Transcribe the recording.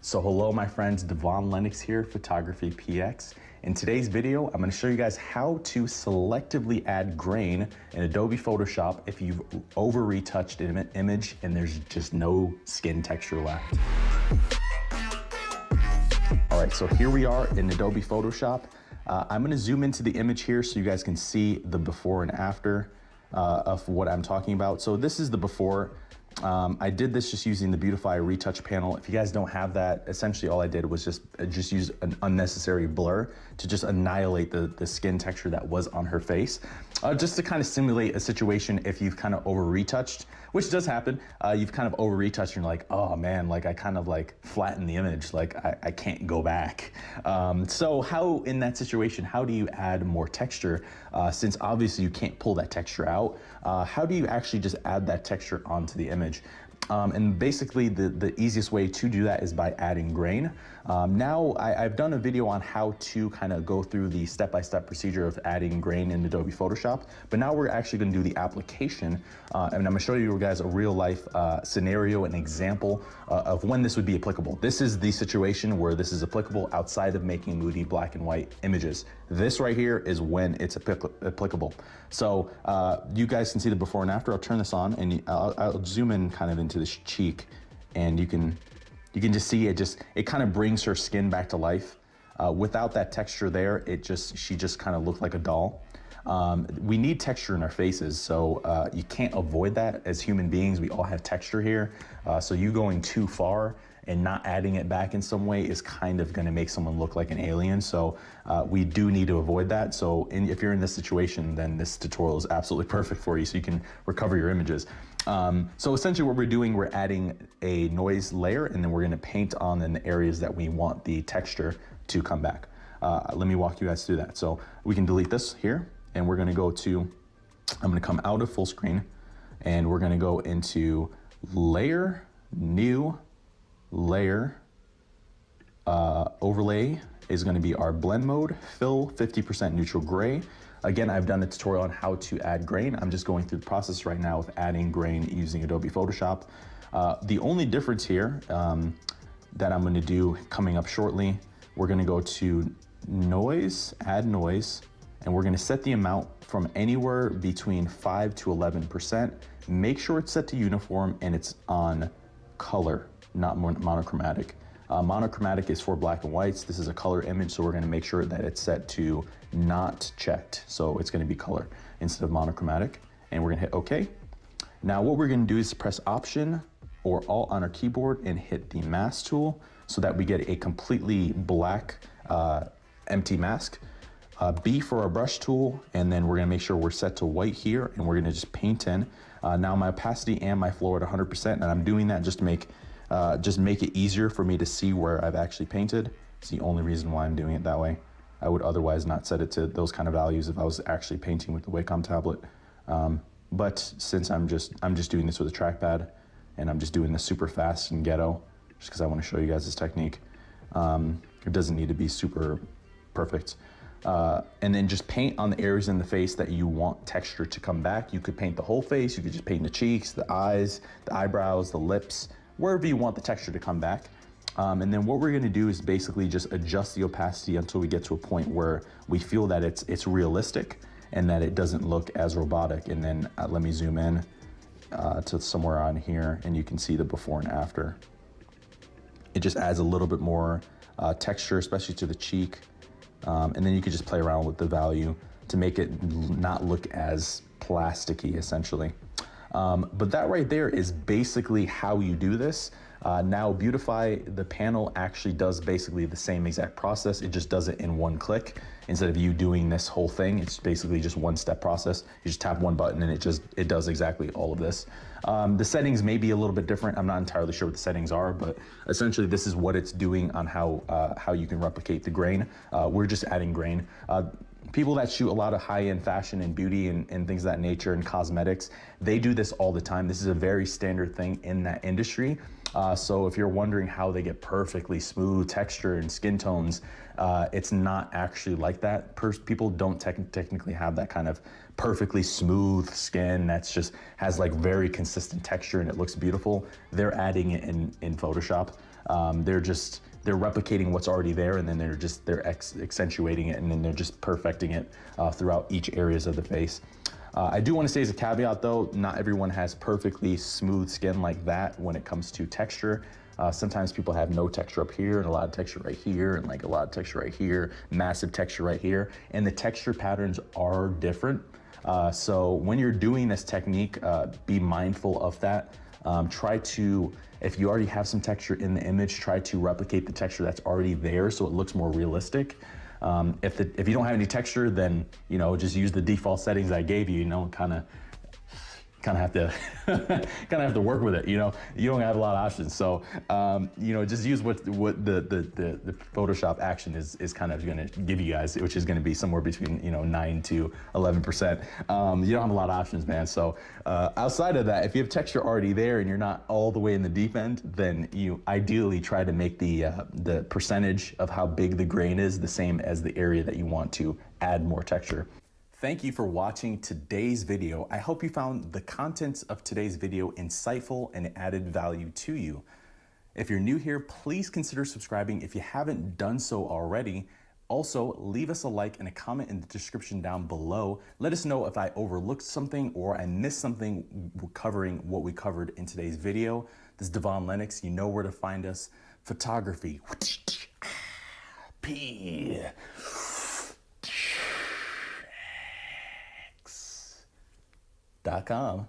So hello my friends, Devon Lennox here, PhotographyPX. In today's video, I'm going to show you guys how to selectively add grain in Adobe Photoshop if you've over-retouched an image and there's just no skin texture left. All right, so here we are in Adobe Photoshop. I'm going to zoom into the image here so you guys can see the before and after of what I'm talking about. So this is the before. I did this just using the BEAUTIFY retouch panel. If you guys don't have that, essentially all I did was just use an unnecessary blur to just annihilate the skin texture that was on her face. Just to kind of simulate a situation if you've kind of over retouched, which does happen. You've kind of over retouched and you're like, oh man, like I kind of like flattened the image, like I can't go back. So how in that situation, how do you add more texture? Since obviously you can't pull that texture out, how do you actually just add that texture onto the image? And basically the easiest way to do that is by adding grain. Now I've done a video on how to kind of go through the step-by-step procedure of adding grain in Adobe Photoshop, but now we're actually going to do the application, and I'm going to show you guys a real life scenario, an example of when this would be applicable. This is the situation where this is applicable outside of making moody black and white images. This right here is when it's applicable. So you guys can see the before and after. I'll turn this on and I'll zoom in kind of into this cheek, and you can just see it kind of brings her skin back to life. Without that texture there, she just kind of looked like a doll. We need texture in our faces, so you can't avoid that. As human beings, we all have texture here. So you going too far and not adding it back in some way is kind of going to make someone look like an alien. So we do need to avoid that. So if you're in this situation, then this tutorial is absolutely perfect for you, so you can recover your images. So essentially what we're doing, we're adding a noise layer, and then we're going to paint on in the areas that we want the texture to come back. Let me walk you guys through that. So we can delete this here, and we're going to go to, I'm going to come out of full screen, and we're going to go into layer, new layer, overlay is going to be our blend mode, fill 50% neutral gray. Again, I've done a tutorial on how to add grain. I'm just going through the process right now of adding grain using Adobe Photoshop. The only difference here that I'm going to do coming up shortly, we're going to go to noise, add noise, and we're going to set the amount from anywhere between 5 to 11%. Make sure it's set to uniform and it's on color, not monochromatic. Monochromatic is for black and whites. This is a color image, so we're going to make sure that it's set to not checked. So it's going to be color instead of monochromatic, and we're going to hit OK. Now what we're going to do is press Option or Alt on our keyboard and hit the mask tool so that we get a completely black empty mask. B for our brush tool, and then we're going to make sure we're set to white here, and we're going to just paint in. Now my opacity and my flow at 100%, and I'm doing that just to make it easier for me to see where I've actually painted. It's the only reason why I'm doing it that way. I would otherwise not set it to those kind of values if I was actually painting with the Wacom tablet. But since I'm just doing this with a trackpad, and I'm just doing this super fast and ghetto, just because I want to show you guys this technique. It doesn't need to be super perfect. And then just paint on the areas in the face that you want texture to come back. You could paint the whole face, you could just paint the cheeks, the eyes, the eyebrows, the lips, wherever you want the texture to come back. And then what we're going to do is basically just adjust the opacity until we get to a point where we feel that it's realistic and that it doesn't look as robotic. And then let me zoom in to somewhere on here, and you can see the before and after. It just adds a little bit more texture, especially to the cheek. And then you could just play around with the value to make it not look as plasticky, essentially. But that right there is basically how you do this. Now BEAUTIFY, the panel actually does basically the same exact process. It just does it in one click. Instead of you doing this whole thing, it's basically just one step process. You just tap one button and it does exactly all of this. The settings may be a little bit different. I'm not entirely sure what the settings are, but essentially this is what it's doing on how you can replicate the grain. We're just adding grain. People that shoot a lot of high-end fashion and beauty and things of that nature and cosmetics, they do this all the time. This is a very standard thing in that industry. So if you're wondering how they get perfectly smooth texture and skin tones, it's not actually like that. People don't technically have that kind of perfectly smooth skin that's just has like very consistent texture and it looks beautiful. They're adding it in Photoshop. They're replicating what's already there, and then they're accentuating it, and then they're just perfecting it throughout each areas of the face. I do want to say as a caveat though, not everyone has perfectly smooth skin like that when it comes to texture. Sometimes people have no texture up here and a lot of texture right here and like a lot of texture right here, massive texture right here. And the texture patterns are different. So when you're doing this technique, be mindful of that. Try to, if you already have some texture in the image, try to replicate the texture that's already there so it looks more realistic. If you don't have any texture, then, you know, just use the default settings I gave you, you know, kind of have to work with it. You know, you don't have a lot of options, so you know, just use what the Photoshop action is kind of going to give you guys, which is going to be somewhere between, you know, 9 to 11%. You don't have a lot of options, man. So outside of that, if you have texture already there and you're not all the way in the deep end, then you ideally try to make the percentage of how big the grain is the same as the area that you want to add more texture. Thank you for watching today's video. I hope you found the contents of today's video insightful and added value to you. If you're new here, please consider subscribing if you haven't done so already. Also, leave us a like and a comment in the description down below. Let us know if I overlooked something or I missed something covering what we covered in today's video. This is Devon Lennox. You know where to find us. Photography. .com.